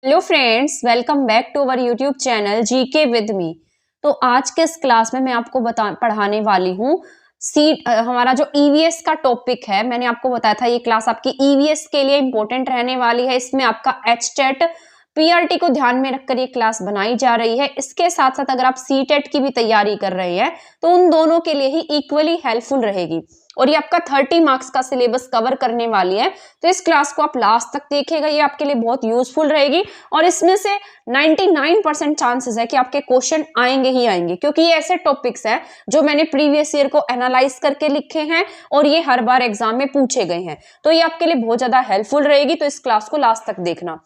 Hello friends, welcome back to our YouTube channel GK with me. तो आज के इस क्लास में मैं आपको पढ़ाने वाली हूँ हमारा जो ईवीएस का टॉपिक है। मैंने आपको बताया था ये क्लास आपकी ईवीएस के लिए इंपॉर्टेंट रहने वाली है। इसमें आपका एचटेट पीआरटी को ध्यान में रखकर ये क्लास बनाई जा रही है। इसके साथ साथ अगर आप सीटेट की भी तैयारी कर रहे हैं तो उन दोनों के लिए ही इक्वली हेल्पफुल रहेगी और ये आपका 30 मार्क्स का सिलेबस कवर करने वाली है। तो इस क्लास को आप लास्ट तक देखिएगा, ये आपके लिए बहुत यूजफुल रहेगी और इसमें से 99% चांसेस है कि आपके क्वेश्चन आएंगे ही आएंगे, क्योंकि ये ऐसे टॉपिक्स हैं जो मैंने प्रीवियस ईयर को एनालाइज करके लिखे हैं और ये हर बार एग्जाम में पूछे गए हैं। तो ये आपके लिए बहुत ज्यादा हेल्पफुल रहेगी। तो इस क्लास को लास्ट तक देखना।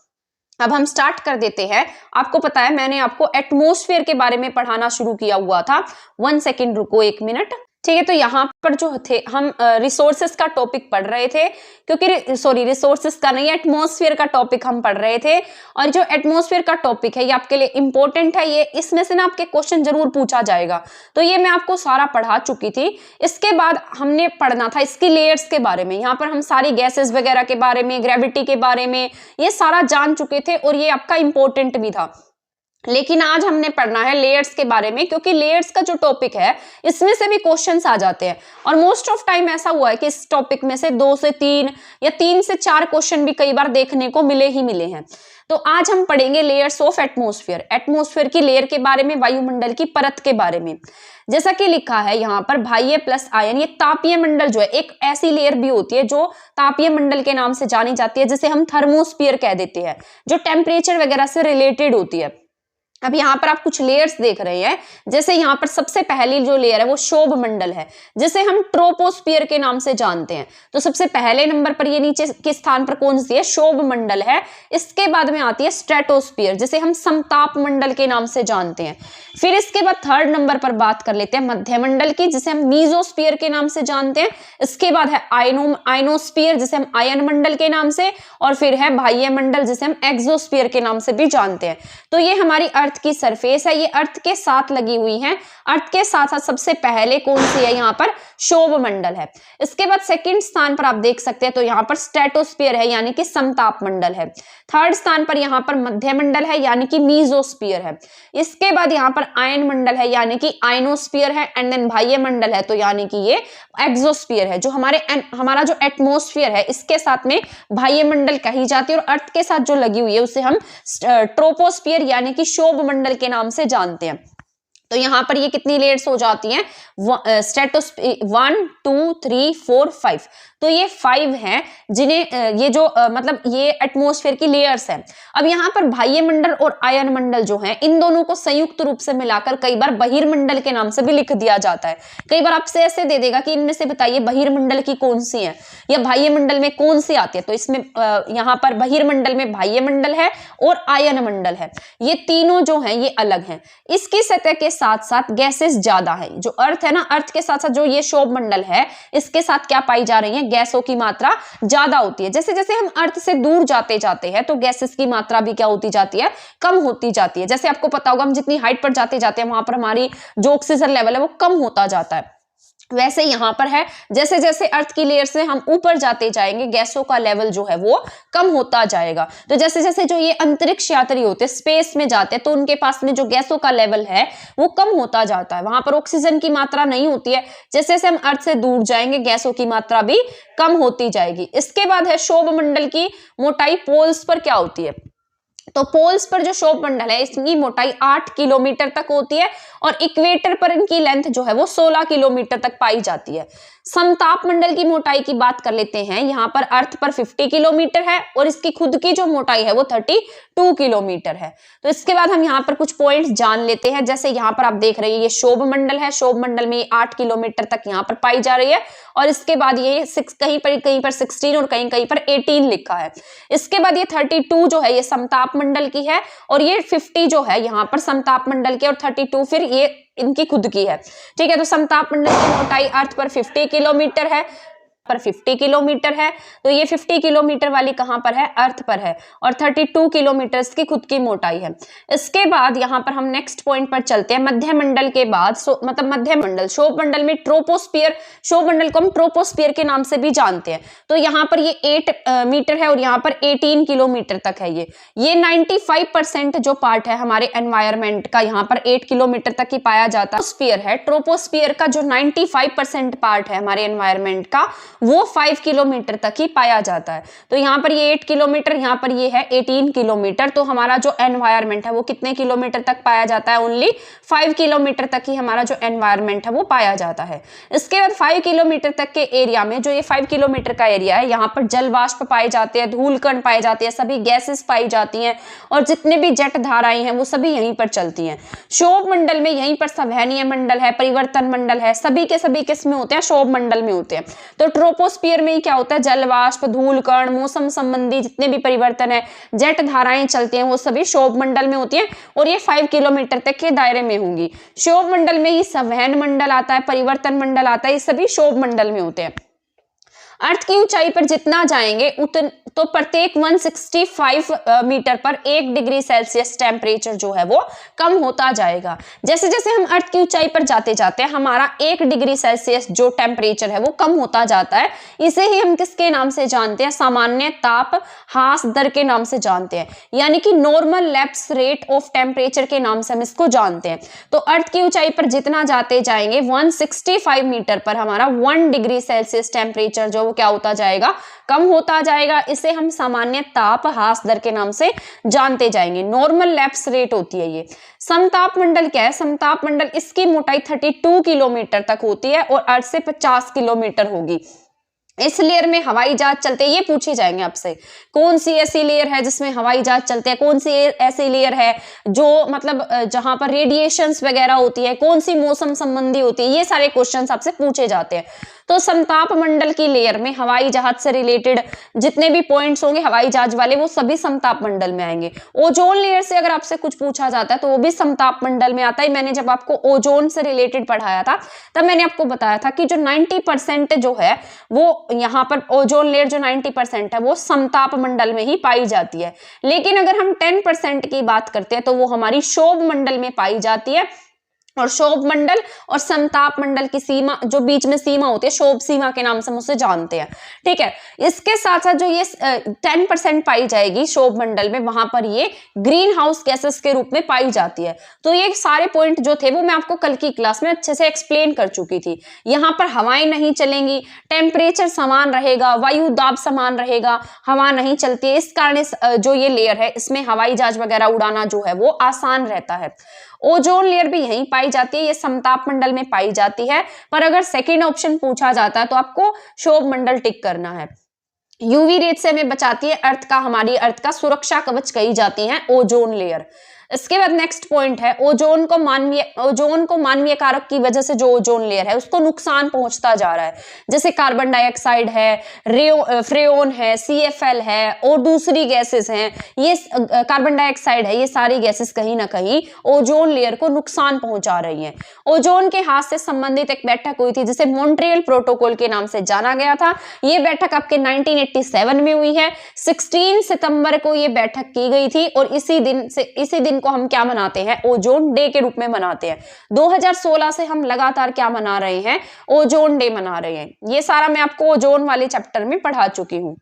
अब हम स्टार्ट कर देते हैं। आपको पता है मैंने आपको एटमॉस्फेयर के बारे में पढ़ाना शुरू किया हुआ था। 1 सेकेंड रुको, 1 मिनट। ठीक है, तो यहाँ पर जो थे हम रिसोर्सेस का टॉपिक पढ़ रहे थे, क्योंकि सॉरी रिसोर्सेस का नहीं, एटमॉस्फेयर का टॉपिक हम पढ़ रहे थे। और जो एटमॉस्फेयर का टॉपिक है ये आपके लिए इंपॉर्टेंट है। ये इसमें से ना आपके क्वेश्चन जरूर पूछा जाएगा। तो ये मैं आपको सारा पढ़ा चुकी थी। इसके बाद हमने पढ़ना था इसकी लेयर्स के बारे में। यहाँ पर हम सारी गैसेस वगैरह के बारे में, ग्रेविटी के बारे में ये सारा जान चुके थे और ये आपका इंपॉर्टेंट भी था। लेकिन आज हमने पढ़ना है लेयर्स के बारे में, क्योंकि लेयर्स का जो टॉपिक है इसमें से भी क्वेश्चंस आ जाते हैं और मोस्ट ऑफ टाइम ऐसा हुआ है कि इस टॉपिक में से 2 से 3 या 3 से 4 क्वेश्चन भी कई बार देखने को मिले हैं। तो आज हम पढ़ेंगे लेयर्स ऑफ एटमॉस्फेयर, एटमॉस्फेयर की लेयर के बारे में, वायुमंडल की परत के बारे में। जैसा कि लिखा है यहाँ पर बाह्य प्लस आयन, ये तापीय मंडल जो है एक ऐसी लेयर भी होती है जो तापीय मंडल के नाम से जानी जाती है, जिसे हम थर्मोस्फीयर कह देते हैं, जो टेम्परेचर वगैरह से रिलेटेड होती है। अब यहाँ पर आप कुछ लेयर्स देख रहे हैं। जैसे यहाँ पर सबसे पहली जो लेयर है वो शोभ मंडल है, जिसे हम ट्रोपोस्फियर के नाम से जानते हैं। तो सबसे पहले नंबर पर ये नीचे के स्थान पर कौन सी है? शोभ मंडल है। इसके बाद में आती है स्ट्रेटोस्फियर, जिसे हम समताप मंडल के नाम से जानते हैं। फिर इसके बाद 3rd नंबर पर बात कर लेते हैं मध्य मंडल की, जिसे हम मीजोस्फियर के नाम से जानते हैं। इसके बाद है आयनोस्फियर, जिसे हम आयन मंडल के नाम से, और फिर है बाह्य मंडल, जिसे हम एक्सोस्फियर के नाम से भी जानते हैं। तो ये हमारी अर्थ की सरफेस है, ये अर्थ के साथ लगी हुई है। अर्थ के साथ साथ सबसे पहले कौन सी है? यहाँ पर शोभ मंडल है। इसके बाद 2nd स्थान पर आप देख सकते हैं तो यहाँ पर स्ट्रेटोस्फियर है, यानी कि समताप मंडल है। 3rd स्थान पर यहाँ पर मध्य मंडल है, यानी कि मीजोस्फियर है। इसके बाद यहाँ पर आयन मंडल है, यानी कि आयनोस्फियर है। एंड देन बाह्य मंडल है, तो यानी कि ये एक्सोस्फियर है। जो हमारा जो एटमॉस्फेयर है इसके साथ में बाह्य मंडल कही जाती है और अर्थ के साथ जो लगी हुई है उसे हम ट्रोपोस्फियर यानी कि शोभ मंडल के नाम से जानते हैं। तो यहाँ पर ये कितनी लेयर्स हो जाती हैं? 1 2 3 4 5। तो ये 5 हैं जिन्हें ये जो मतलब ये एटमॉस्फेयर की लेयर्स हैं। अब यहाँ पर बाह्य मंडल और आयन मंडल जो हैं, इन दोनों को संयुक्त रूप से मिलाकर कई बार बहिर्मंडल के नाम से भी लिख दिया जाता है। कई बार आपसे ऐसे दे देगा कि इनमें से बताइए बहिर्मंडल की कौन सी है या बाह्य मंडल में कौन सी आती है। तो इसमें यहाँ पर बहिर्मंडल में बाह्य मंडल है और आयन मंडल है। ये तीनों जो हैं ये अलग हैं। इसकी सतह के साथ साथ गैसेस ज्यादा है। जो अर्थ है ना, अर्थ के साथ साथ जो ये शोभ मंडल है इसके साथ क्या पाई जा रही है? गैसों की मात्रा ज्यादा होती है। जैसे जैसे हम अर्थ से दूर जाते जाते हैं तो गैसेस की मात्रा भी क्या होती जाती है? कम होती जाती है। जैसे आपको पता होगा हम जितनी हाइट पर जाते जाते हैं वहां पर हमारी जो ऑक्सीजन लेवल है वो कम होता जाता है। वैसे यहाँ पर है, जैसे जैसे अर्थ की लेयर से हम ऊपर जाते जाएंगे गैसों का लेवल जो है वो कम होता जाएगा। तो जैसे जैसे जो ये अंतरिक्ष यात्री होते हैं, स्पेस में जाते हैं, तो उनके पास में जो गैसों का लेवल है वो कम होता जाता है। वहां पर ऑक्सीजन की मात्रा नहीं होती है। जैसे जैसे हम अर्थ से दूर जाएंगे गैसों की मात्रा भी कम होती जाएगी। इसके बाद है शोभ मंडल की मोटाई पोल्स पर क्या होती है? तो पोल्स पर जो शोभ मंडल है इसकी मोटाई 8 किलोमीटर तक होती है और इक्वेटर पर इनकी लेंथ जो है वो 16 किलोमीटर तक पाई जाती है। समताप मंडल की मोटाई की बात कर लेते हैं। यहाँ पर अर्थ पर 50 किलोमीटर है और इसकी खुद की जो मोटाई है वो 32 किलोमीटर है। तो इसके बाद हम यहाँ पर कुछ पॉइंट्स जान लेते हैं। जैसे यहाँ पर आप देख रहे हैं ये शोभ मंडल है। शोभ मंडल में 8 किलोमीटर तक यहाँ पर पाई जा रही है और इसके बाद ये कहीं पर 16 और कहीं पर 18 लिखा है। इसके बाद ये 32 जो है ये समताप मंडल की है और ये 50 जो है यहाँ पर समताप मंडल की और 32 फिर ये इनकी खुद की है। ठीक है, तो समताप मंडल की मोटाई अर्थ पर 50 किलोमीटर है। पर 50 किलोमीटर है, तो ये 50 किलोमीटर वाली कहां पर है, अर्थ पर है, और 32 किलोमीटर इसकी खुद की मोटाई है। इसके बाद यहां पर हम नेक्स्ट पॉइंट पर चलते हैं। मध्य मंडल के बाद मतलब मध्य मंडल, क्षोभ मंडल में ट्रोपोस्फियर, क्षोभ मंडल को हम ट्रोपोस्फियर के नाम से भी जानते हैं। तो यहाँ पर ये 8 मीटर है और यहाँ पर 18 किलोमीटर तक है। ये 95% जो पार्ट है हमारे एनवायरमेंट का यहाँ पर 8 किलोमीटर तक ही पाया जाता है। ट्रोपोस्फियर है, ट्रोपोस्फियर का जो 95% पार्ट है हमारे एनवायरमेंट का, वो 5 किलोमीटर तक ही पाया जाता है। तो यहाँ पर ये 8 किलोमीटर, यहाँ पर ये है 18 किलोमीटर। तो हमारा जो एनवायरमेंट है वो कितने किलोमीटर तक पाया जाता है, ओनली 5 किलोमीटर तक ही हमारा जो एनवायरमेंट है वो पाया जाता है। इसके बाद 5 किलोमीटर तक के एरिया में, जो ये 5 किलोमीटर का एरिया है, यहाँ पर जल वाष्प पाए जाते हैं, धूल कण पाए जाते हैं, सभी गैसेस पाई जाती हैं, और जितने भी जेट धाराएं हैं वो सभी यहीं पर चलती हैं। क्षोभ मंडल में यहीं पर संवहनीय मंडल है, परिवर्तन मंडल है, सभी के सभी किस में होते हैं, क्षोभ मंडल में होते हैं। तो ट्रोपोस्फियर में ही क्या होता है, जल वाष्प, धूल कण, मौसम संबंधी जितने भी परिवर्तन है, जेट धाराएं चलती हैं, वो सभी क्षोभ मंडल में होती हैं, और ये 5 किलोमीटर तक के दायरे में होंगी। क्षोभ मंडल में ही संवहन मंडल आता है, परिवर्तन मंडल आता है, ये सभी क्षोभ मंडल में होते हैं। अर्थ की ऊंचाई पर जितना जाएंगे तो प्रत्येक 165 मीटर पर 1 डिग्री सेल्सियस टेम्परेचर जो है वो कम होता जाएगा। जैसे जैसे हम अर्थ की ऊंचाई पर जाते जाते हैं, हमारा 1 डिग्री सेल्सियस जो टेम्परेचर है वो कम होता जाता है। इसे ही हम किसके नाम से जानते हैं, सामान्य ताप ह्रास दर के नाम से जानते हैं, यानी कि normal lapse rate of temperature के नाम से हम इसको जानते हैं। तो अर्थ की ऊंचाई पर जितना जाते जाएंगे 165 मीटर पर हमारा 1 डिग्री सेल्सियस टेम्परेचर जो क्या होता जाएगा, कम होता जाएगा। इसे हम सामान्य ताप ह्रास दर के नाम से जानते जाएंगे, नॉर्मल लैप्स रेट होती है ये। समताप मंडल क्या है, समताप मंडल, इसकी मोटाई 32 किलोमीटर तक होती है और अर्थ से 50 किलोमीटर होगी। इस लेयर में हवाई जहाज चलते हैं, ये पूछे जाएंगे आपसे, कौन सी ऐसी लेयर है जिसमें हवाई जहाज चलते हैं, कौन सी ऐसी लेयर है जो मतलब जहां पर रेडिएशंस वगैरह होती है, कौन सी मौसम संबंधी होती है, ये सारे क्वेश्चंस आपसे पूछे जाते हैं। तो समताप मंडल की लेयर में हवाई जहाज से रिलेटेड जितने भी पॉइंट्स होंगे हवाई जहाज वाले, वो सभी समताप मंडल में आएंगे। ओजोन लेयर से अगर आपसे कुछ पूछा जाता है तो वो भी समताप मंडल में आता है। मैंने जब आपको ओजोन से रिलेटेड पढ़ाया था तब मैंने आपको बताया था कि जो 90% जो है वो यहाँ पर ओजोन लेयर जो 90% है वो समताप मंडल में ही पाई जाती है। लेकिन अगर हम 10% की बात करते हैं तो वो हमारी क्षोभ मंडल में पाई जाती है। और क्षोभ मंडल और समताप मंडल की सीमा, जो बीच में सीमा होती है, क्षोभ सीमा के नाम से हम उसे जानते हैं। ठीक है, इसके साथ साथ जो ये 10% पाई जाएगी क्षोभ मंडल में, वहां पर ये ग्रीन हाउस गैसेस के रूप में पाई जाती है। तो ये सारे पॉइंट जो थे वो मैं आपको कल की क्लास में अच्छे से एक्सप्लेन कर चुकी थी। यहाँ पर हवाएं नहीं चलेंगी, टेम्परेचर समान रहेगा, वायु दाब समान रहेगा, हवा नहीं चलती है। इस कारण जो ये लेयर है इसमें हवाई जहाज वगैरह उड़ाना जो है वो आसान रहता है। ओजोन लेयर भी यहीं पाई जाती है, ये समताप मंडल में पाई जाती है। पर अगर सेकंड ऑप्शन पूछा जाता है तो आपको क्षोभ मंडल टिक करना है। यूवी रेज से हमें बचाती है अर्थ का, हमारी अर्थ का सुरक्षा कवच कही जाती है ओजोन लेयर। इसके बाद नेक्स्ट पॉइंट है, ओजोन को मानवीय कारक की वजह से जो ओजोन लेयर है उसको नुकसान पहुंचता जा रहा है। जैसे कार्बन डाइऑक्साइड है, फ्रेओन है, CFL है और दूसरी गैसेस हैं, ये कार्बन डाइऑक्साइड है, ये सारी गैसेस कहीं ना कहीं ओजोन लेयर को नुकसान पहुंचा रही हैं। ओजोन के ह्रास से संबंधित एक बैठक हुई थी जिसे मॉन्ट्रियल प्रोटोकॉल के नाम से जाना गया था। ये बैठक आपके 1987 में हुई है। 16 सितंबर को ये बैठक की गई थी और इसी दिन को हम क्या मनाते हैं, ओजोन डे के रूप में मनाते हैं। 2016 से हम लगातार क्या मना रहे हैं, ओजोन डे मना रहे हैं। ये सारा मैं आपको ओजोन वाले चैप्टर में पढ़ा चुकी हूं,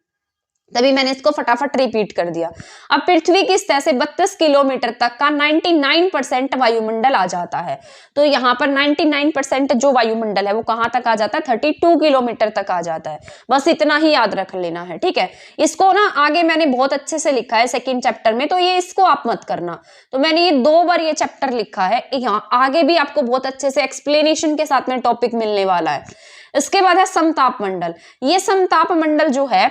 तभी मैंने इसको फटाफट रिपीट कर दिया। अब पृथ्वी की सतह से 32 किलोमीटर तक का 99% वायुमंडल आ जाता है। तो यहाँ पर 99% जो वायुमंडल है वो कहाँ तक आ जाता है, 32 किलोमीटर तक आ जाता है। बस इतना ही याद रख लेना है, ठीक है। इसको ना आगे मैंने बहुत अच्छे से लिखा है सेकेंड चैप्टर में, तो ये इसको आप मत करना। तो मैंने ये 2 बार ये चैप्टर लिखा है, यहाँ आगे भी आपको बहुत अच्छे से एक्सप्लेनेशन के साथ में टॉपिक मिलने वाला है। इसके बाद है समताप मंडल। ये समताप मंडल जो है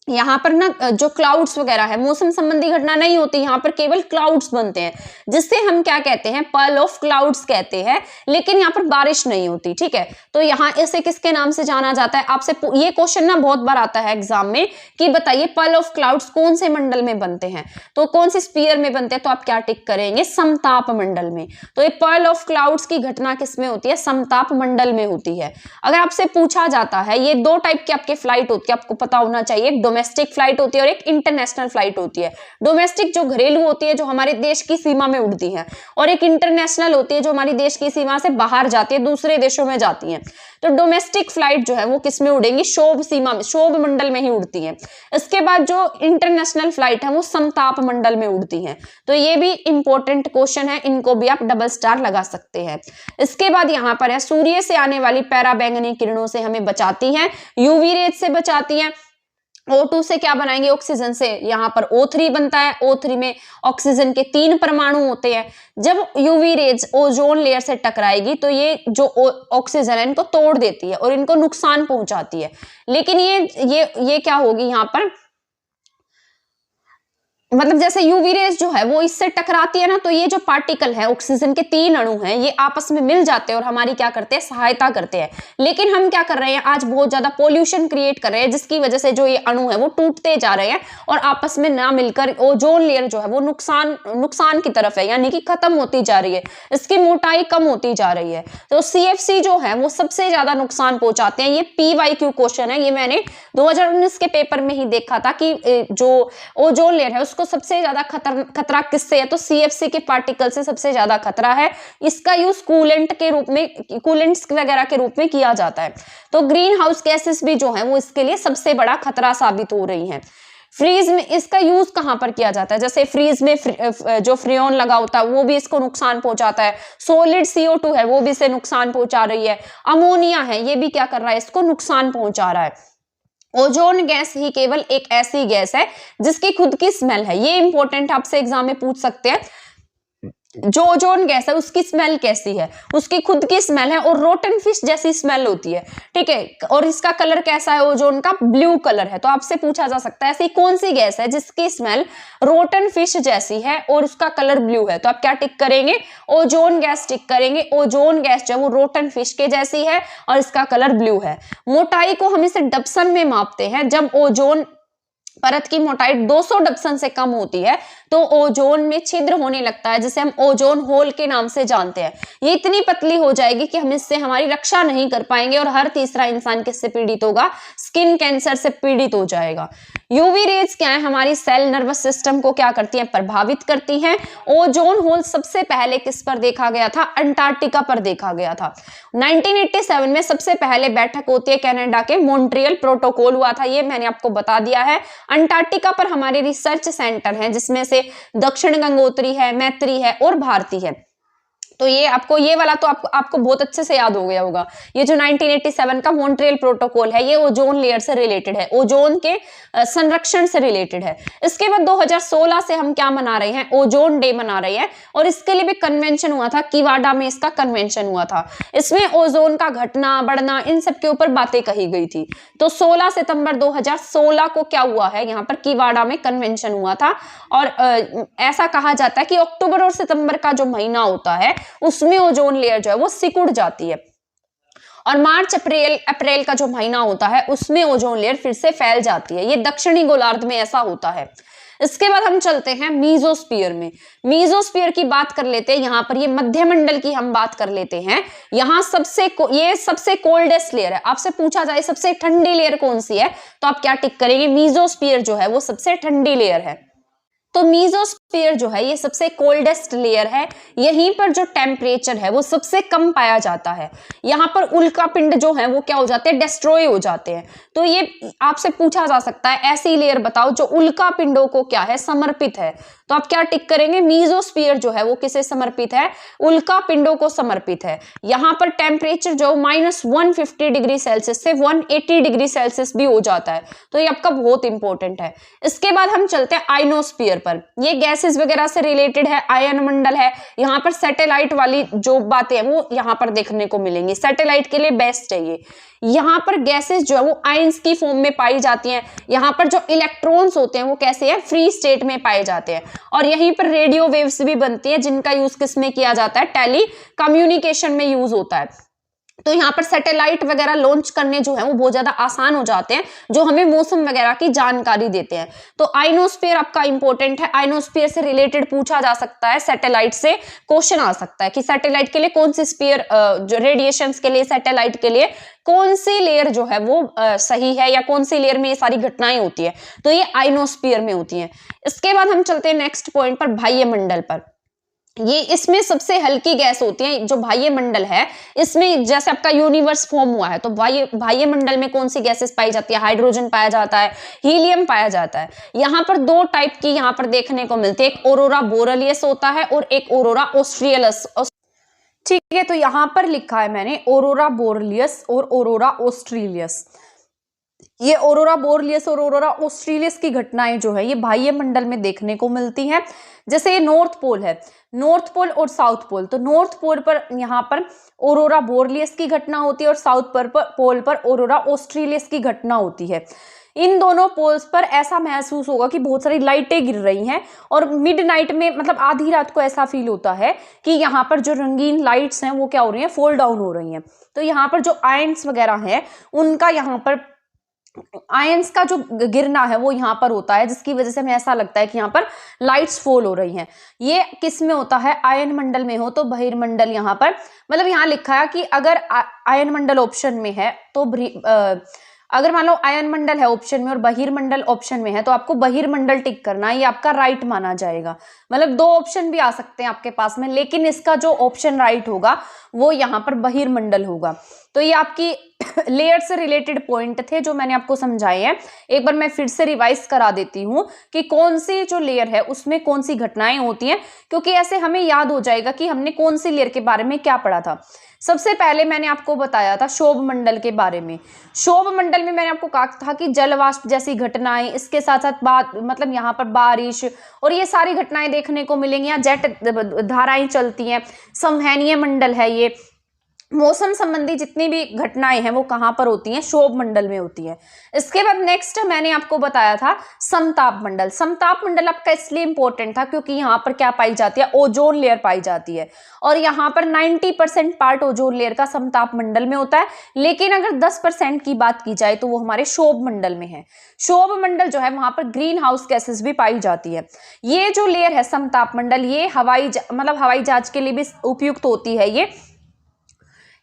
यहाँ पर ना जो क्लाउड्स वगैरह है, मौसम संबंधी घटना नहीं होती, यहाँ पर केवल क्लाउड्स बनते हैं, जिससे हम क्या कहते हैं, पर्ल ऑफ क्लाउड्स कहते हैं, लेकिन यहाँ पर बारिश नहीं होती। ठीक है, तो यहाँ इसे किसके नाम से जाना जाता है? आपसे ये क्वेश्चन ना बहुत बार आता है एग्जाम में कि बताइए पर्ल ऑफ क्लाउड्स कौन से मंडल में बनते हैं, तो कौन से स्फीयर में बनते हैं, तो आप क्या टिक करेंगे? समताप मंडल में। तो ये पर्ल ऑफ क्लाउड्स की घटना किसमें होती है? समताप मंडल में होती है। अगर आपसे पूछा जाता है, ये दो टाइप की आपकी फ्लाइट होती है, आपको पता होना चाहिए, डोमेस्टिक फ्लाइट होती है और एक इंटरनेशनल फ्लाइट होती है। डोमेस्टिक जो घरेलू होती है, जो हमारे देश की सीमा में उड़ती है, और एक इंटरनेशनल होती है जो हमारी देश की सीमा से बाहर जाती है, दूसरे देशों में जाती है। तो डोमेस्टिक फ्लाइट जो है वो किस में उड़ेंगी? क्षोभ सीमा में, क्षोभ मंडल में ही उड़ती है। इसके बाद जो इंटरनेशनल फ्लाइट है वो समताप मंडल में उड़ती है। तो ये भी इंपॉर्टेंट क्वेश्चन है, इनको भी आप डबल स्टार लगा सकते हैं। इसके बाद यहाँ पर है, सूर्य से आने वाली पराबैंगनी किरणों से हमें बचाती है, यूवी रेज से बचाती है। O2 से क्या बनाएंगे? ऑक्सीजन से। यहाँ पर O3 बनता है, O3 में ऑक्सीजन के 3 परमाणु होते हैं। जब यूवी रेज ओजोन लेयर से टकराएगी तो ये जो ऑक्सीजन है इनको तोड़ देती है और इनको नुकसान पहुंचाती है। लेकिन ये क्या होगी यहाँ पर, मतलब जैसे यूवी रेज जो है वो इससे टकराती है ना, तो ये जो पार्टिकल है, ऑक्सीजन के 3 अणु हैं, ये आपस में मिल जाते हैं और हमारी क्या करते हैं? सहायता करते हैं। लेकिन हम क्या कर रहे हैं, आज बहुत ज्यादा पोल्यूशन क्रिएट कर रहे हैं, जिसकी वजह से जो ये अणु है वो टूटते जा रहे हैं और आपस में ना मिलकर ओजोन लेयर जो है वो नुकसान की तरफ है, यानी कि खत्म होती जा रही है, इसकी मोटाई कम होती जा रही है। तो CFC जो है वो सबसे ज्यादा नुकसान पहुंचाते हैं। ये PYQ क्वेश्चन है, ये मैंने 2019 के पेपर में ही देखा था कि जो ओजोन लेयर है को सबसे ज्यादा खतरा किससे है? तो CFC के पार्टिकल से सबसे ज्यादा खतरा है। इसका यूज कूलेंट के रूप में, कूलेंट्स वगैरह के रूप में किया जाता है। तो ग्रीन हाउस गैसेस भी जो है वो इसके लिए सबसे बड़ा खतरा साबित हो रही हैं। फ्रीज में इसका यूज कहां पर किया जाता है? जैसे फ्रीज में जो फ्रियोन लगा होता है वो भी इसको नुकसान पहुंचाता है। सॉलिड CO2 है वो भी इसे नुकसान पहुंचा रही है। अमोनिया है, ये भी क्या कर रहा है? इसको नुकसान पहुंचा रहा है। ओजोन गैस ही केवल एक ऐसी गैस है जिसकी खुद की स्मेल है। ये इंपॉर्टेंट आपसे एग्जाम में पूछ सकते हैं। जो ओजोन गैस है उसकी स्मेल कैसी है? उसकी खुद की स्मेल है और रोटन फिश जैसी स्मेल होती है। ठीक है, और इसका कलर कैसा है? ओजोन का ब्लू कलर है। तो आपसे पूछा जा सकता है ऐसी कौन सी गैस है जिसकी स्मेल रोटन फिश जैसी है और उसका कलर ब्लू है? तो आप क्या टिक करेंगे? ओजोन गैस टिक करेंगे। ओजोन गैस जो है वो रोटन फिश के जैसी है और इसका कलर ब्लू है। मोटाई को हम इसे डप्सन में मापते हैं। जब ओजोन परत की मोटाई 200 डप्सन से कम होती है तो ओजोन में छिद्र होने लगता है, जिसे हम ओजोन होल के नाम से जानते हैं। ये इतनी पतली हो जाएगी कि हम इससे हमारी रक्षा नहीं कर पाएंगे और हर तीसरा इंसान किससे पीड़ित होगा? स्किन कैंसर से पीड़ित हो जाएगा। यूवी रेज क्या है? हमारी सेल नर्वस सिस्टम को क्या करती हैं? प्रभावित करती हैं। ओजोन होल सबसे पहले किस पर देखा गया था? अंटार्कटिका पर देखा गया था। 1987 में सबसे पहले बैठक होती है कनाडा के, मॉन्ट्रियल प्रोटोकॉल हुआ था, ये मैंने आपको बता दिया है। अंटार्कटिका पर हमारे रिसर्च सेंटर हैं, जिसमें से दक्षिण गंगोत्री है, मैत्री है और भारती है। तो ये आपको, ये वाला तो आपको बहुत अच्छे से याद हो गया होगा। ये जो 1987 का मॉन्ट्रियल प्रोटोकॉल है ये ओजोन लेयर से रिलेटेड है, ओजोन के संरक्षण से रिलेटेड है। इसके बाद 2016 से हम क्या मना रहे हैं? ओजोन डे मना रहे हैं और इसके लिए भी कन्वेंशन हुआ था, किवाडा में इसका कन्वेंशन हुआ था। इसमें ओजोन का घटना बढ़ना इन सब के ऊपर बातें कही गई थी। तो 16 सितंबर 2016 को क्या हुआ है? यहाँ पर किवाडा में कन्वेंशन हुआ था और ऐसा कहा जाता है कि अक्टूबर और सितंबर का जो महीना होता है उसमें ओजोन लेयर जो है वो सिकुड़ जाती है और मार्च अप्रैल का जो महीना होता है उसमें ओजोन लेयर फिर से फैल जाती है। ये दक्षिणी गोलार्ध में ऐसा होता है। इसके बाद हम चलते हैं मीजोस्फीयर में। मीजोस्फीयर की बात कर लेते हैं। यहाँ पर ये मध्यमंडल की हम बात कर लेते हैं। यहाँ ये सबसे कोल्डेस्ट लेयर है। आपसे पूछा जाए सबसे ठंडी लेयर कौन सी है तो आप क्या टिक करेंगे? मीजोस्फीयर जो है वो सबसे ठंडी लेयर है। तो मीजोस्फीयर जो है ये सबसे कोल्डेस्ट लेयर है। यहीं पर जो टेम्परेचर है वो सबसे कम पाया जाता है। यहाँ पर उल्का पिंड जो है वो क्या हो जाते हैं? डिस्ट्रॉय हो जाते हैं। तो ये आपसे पूछा जा सकता है ऐसी लेयर बताओ जो उल्का पिंडों को क्या है? समर्पित है। तो आप क्या टिक करेंगे, मीजोस्फीयर जो है वो किसे समर्पित है, उल्का पिंडों को समर्पित है। यहाँ पर टेम्परेचर जो -150 डिग्री सेल्सियस से 180 डिग्री सेल्सियस भी हो जाता है, तो ये आपका बहुत इंपॉर्टेंट है। इसके बाद हम चलते हैं आयनोस्फीयर पर। ये गैसेस वगैरह से रिलेटेड है, आयन मंडल है। यहाँ पर सैटेलाइट वाली जो बातें हैं वो यहाँ पर देखने को मिलेंगी, सैटेलाइट के लिए बेस्ट है ये। यहाँ पर गैसेस जो है वो आयंस की फॉर्म में पाई जाती हैं। यहाँ पर जो इलेक्ट्रॉन्स होते हैं वो कैसे हैं, फ्री स्टेट में पाए जाते हैं। और यहीं पर रेडियो वेव्स भी बनती है, जिनका यूज किसमें किया जाता है, टेली कम्युनिकेशन में यूज होता है। तो यहाँ पर सैटेलाइट वगैरह लॉन्च करने जो है वो बहुत ज्यादा आसान हो जाते हैं, जो हमें मौसम वगैरह की जानकारी देते हैं। तो आइनोस्फीयर आपका इंपॉर्टेंट है। आइनोस्फीयर से रिलेटेड पूछा जा सकता है, सैटेलाइट से क्वेश्चन आ सकता है कि सैटेलाइट के लिए कौन सी स्फीयर, जो रेडिएशंस के लिए सैटेलाइट के लिए कौन सी लेयर जो है वो सही है, या कौन सी लेयर में ये सारी घटनाएं होती है, तो ये आइनोस्फीयर में होती है। इसके बाद हम चलते हैं नेक्स्ट पॉइंट पर, बाह्य मंडल पर। ये इसमें सबसे हल्की गैस होती है जो बाह्य मंडल है। इसमें जैसे आपका यूनिवर्स फॉर्म हुआ है, तो बाह्य मंडल में कौन सी गैसेस पाई जाती है, हाइड्रोजन पाया जाता है, हीलियम पाया जाता है। यहाँ पर दो टाइप की यहाँ पर देखने को मिलती है, एक ऑरोरा बोरेलियस होता है और एक ऑरोरा ऑस्ट्रियलिस। ठीक है, तो यहाँ पर लिखा है मैंने ऑरोरा बोरेलियस और ऑरोरा ऑस्ट्रेलियस। ये ऑरोरा बोरेलियस और ऑरोरा ऑस्ट्रेलियस की घटनाएं जो है ये बाह्य मंडल में देखने को मिलती हैं। जैसे ये नॉर्थ पोल है, नॉर्थ पोल और साउथ पोल, तो नॉर्थ पोल पर यहाँ पर ऑरोरा बोरेलियस की घटना होती है और साउथ पोल पर ऑरोरा ऑस्ट्रेलियस की घटना होती है। इन दोनों पोल्स पर ऐसा महसूस होगा कि बहुत सारी लाइटें गिर रही हैं, और मिडनाइट में मतलब आधी रात को ऐसा फील होता है कि यहाँ पर जो रंगीन लाइट्स हैं वो क्या हो रही हैं, फॉल डाउन हो रही हैं। तो यहाँ पर जो आयंस वगैरह हैं उनका यहाँ पर आयंस का जो गिरना है वो यहाँ पर होता है, जिसकी वजह से हमें ऐसा लगता है कि यहाँ पर लाइट्स फॉल हो रही हैं। ये किस में होता है, आयन मंडल में हो तो बहिर्मंडल, यहाँ पर मतलब यहाँ लिखा है कि अगर आयन मंडल ऑप्शन में है तो अगर मान लो आयन मंडल है ऑप्शन में और बहिर्मंडल ऑप्शन में है तो आपको बहिर्मंडल टिक करना है, ये आपका राइट माना जाएगा। मतलब दो ऑप्शन भी आ सकते हैं आपके पास में, लेकिन इसका जो ऑप्शन राइट होगा वो यहाँ पर बहिर्मंडल होगा। तो ये आपकी लेयर से रिलेटेड पॉइंट थे जो मैंने आपको समझाए हैं। एक बार मैं फिर से रिवाइज करा देती हूँ कि कौन सी जो लेयर है उसमें कौन सी घटनाएं होती हैं, क्योंकि ऐसे हमें याद हो जाएगा कि हमने कौन सी लेयर के बारे में क्या पढ़ा था। सबसे पहले मैंने आपको बताया था क्षोभ मंडल के बारे में। क्षोभ मंडल में मैंने आपको कहा था कि जलवाष्प जैसी घटनाएं, इसके साथ साथ मतलब यहाँ पर बारिश और ये सारी घटनाएं देखने को मिलेंगी। यहाँ जेट धाराएं चलती हैं। संवहनीय मंडल है, ये मौसम संबंधी जितनी भी घटनाएं हैं वो कहाँ पर होती हैं, क्षोभ मंडल में होती है। इसके बाद नेक्स्ट मैंने आपको बताया था समताप मंडल। समताप मंडल आपका इसलिए इंपॉर्टेंट था क्योंकि यहाँ पर क्या पाई जाती है, ओजोन लेयर पाई जाती है, और यहाँ पर 90% पार्ट ओजोन लेयर का समताप मंडल में होता है। लेकिन अगर 10% की बात की जाए तो वो हमारे क्षोभ मंडल में है। क्षोभ मंडल जो है वहां पर ग्रीन हाउस गैसेस भी पाई जाती है। ये जो लेयर है समताप मंडल, ये हवाई जहाज के लिए भी उपयुक्त होती है ये।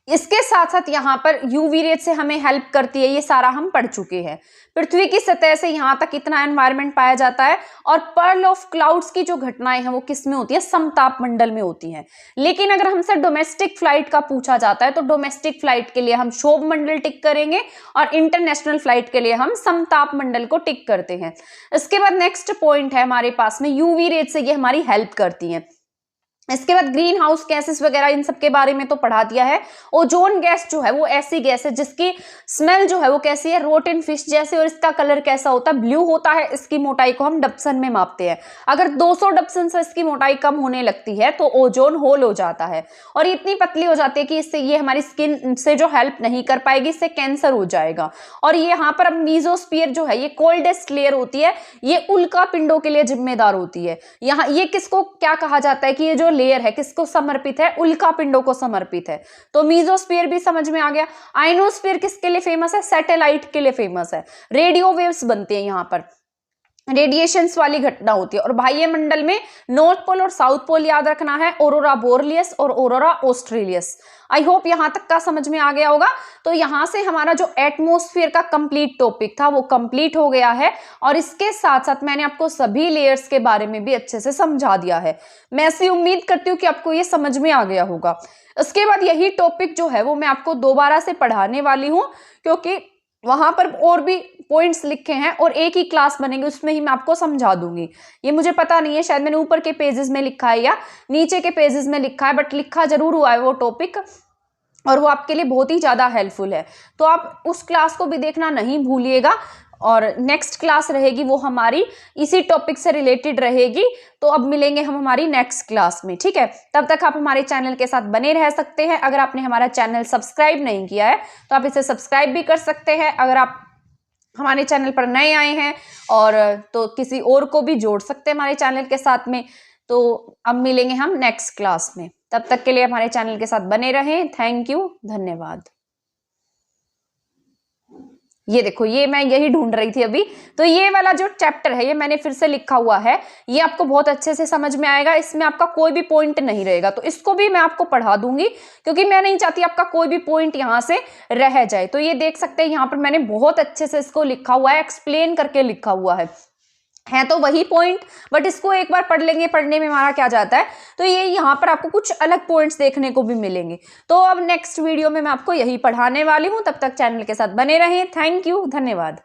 इसके साथ साथ यहाँ पर यूवी रेज से हमें हेल्प करती है, ये सारा हम पढ़ चुके हैं। पृथ्वी की सतह से यहाँ तक इतना एनवायरनमेंट पाया जाता है। और पर्ल ऑफ क्लाउड्स की जो घटनाएं हैं वो किस में होती है, समताप मंडल में होती हैं। लेकिन अगर हमसे डोमेस्टिक फ्लाइट का पूछा जाता है तो डोमेस्टिक फ्लाइट के लिए हम क्षोभ मंडल टिक करेंगे और इंटरनेशनल फ्लाइट के लिए हम समताप मंडल को टिक करते हैं। इसके बाद नेक्स्ट पॉइंट है हमारे पास में, यूवी रेज से ये हमारी हेल्प करती है। इसके बाद ग्रीन हाउस गैसेस वगैरह इन सब के बारे में तो पढ़ा दिया है। ओजोन गैस जो है वो ऐसी गैस है जिसकी स्मेल जो है वो कैसी है, रोटन फिश जैसे, और इसका कलर कैसा होता है, ब्लू होता है। इसकी मोटाई को हम डप्सन में मापते हैं। अगर 200 डप्सन से इसकी मोटाई कम होने लगती है तो ओजोन होल हो जाता है, और इतनी पतली हो जाती है कि इससे ये हमारी स्किन से जो हेल्प नहीं कर पाएगी, इससे कैंसर हो जाएगा। और ये यहाँ पर अब मीजोस्फीयर जो है ये कोल्डेस्ट लेयर होती है, ये उल्का पिंडों के लिए जिम्मेदार होती है। यहाँ ये किसको क्या कहा जाता है कि ये जो लेयर है किसको समर्पित है, उल्का पिंडों को समर्पित है। तो मीजोस्फीयर भी समझ में आ गया। आइनोस्फीयर किसके लिए फेमस है, सैटेलाइट के लिए फेमस है। रेडियो वेव्स बनते हैं, यहाँ पर रेडिएशंस वाली घटना होती है। और बाह्य मंडल में नॉर्थ पोल और साउथ पोल याद रखना है, ऑरोरा बोरेलियस और ऑरोरा ऑस्ट्रेलियस। आई होप यहां तक का समझ में आ गया होगा। तो यहां से हमारा जो एटमॉस्फेयर का कंप्लीट टॉपिक था वो कंप्लीट हो गया है, और इसके साथ साथ मैंने आपको सभी लेयर्स के बारे में भी अच्छे से समझा दिया है। मैं ऐसी उम्मीद करती हूँ कि आपको ये समझ में आ गया होगा। इसके बाद यही टॉपिक जो है वो मैं आपको दोबारा से पढ़ाने वाली हूँ, क्योंकि वहां पर और भी पॉइंट्स लिखे हैं और एक ही क्लास बनेंगे, उसमें ही मैं आपको समझा दूंगी। ये मुझे पता नहीं है, शायद मैंने ऊपर के पेजेस में लिखा है या नीचे के पेजेस में लिखा है, बट लिखा जरूर हुआ है वो टॉपिक, और वो आपके लिए बहुत ही ज्यादा हेल्पफुल है। तो आप उस क्लास को भी देखना नहीं भूलिएगा। और नेक्स्ट क्लास रहेगी वो हमारी इसी टॉपिक से रिलेटेड रहेगी। तो अब मिलेंगे हम हमारी नेक्स्ट क्लास में, ठीक है। तब तक आप हमारे चैनल के साथ बने रह सकते हैं। अगर आपने हमारा चैनल सब्सक्राइब नहीं किया है तो आप इसे सब्सक्राइब भी कर सकते हैं। अगर आप हमारे चैनल पर नए आए हैं और तो किसी और को भी जोड़ सकते हैं हमारे चैनल के साथ में। तो अब मिलेंगे हम नेक्स्ट क्लास में, तब तक के लिए हमारे चैनल के साथ बने रहें। थैंक यू, धन्यवाद। ये देखो, ये मैं यही ढूंढ रही थी अभी। तो ये वाला जो चैप्टर है ये मैंने फिर से लिखा हुआ है, ये आपको बहुत अच्छे से समझ में आएगा। इसमें आपका कोई भी पॉइंट नहीं रहेगा, तो इसको भी मैं आपको पढ़ा दूंगी, क्योंकि मैं नहीं चाहती आपका कोई भी पॉइंट यहाँ से रह जाए। तो ये देख सकते हैं यहाँ पर मैंने बहुत अच्छे से इसको लिखा हुआ है, एक्सप्लेन करके लिखा हुआ है तो वही पॉइंट, बट इसको एक बार पढ़ लेंगे, पढ़ने में हमारा क्या जाता है। तो ये यहाँ पर आपको कुछ अलग पॉइंट्स देखने को भी मिलेंगे। तो अब नेक्स्ट वीडियो में मैं आपको यही पढ़ाने वाली हूँ। तब तक चैनल के साथ बने रहें। थैंक यू, धन्यवाद।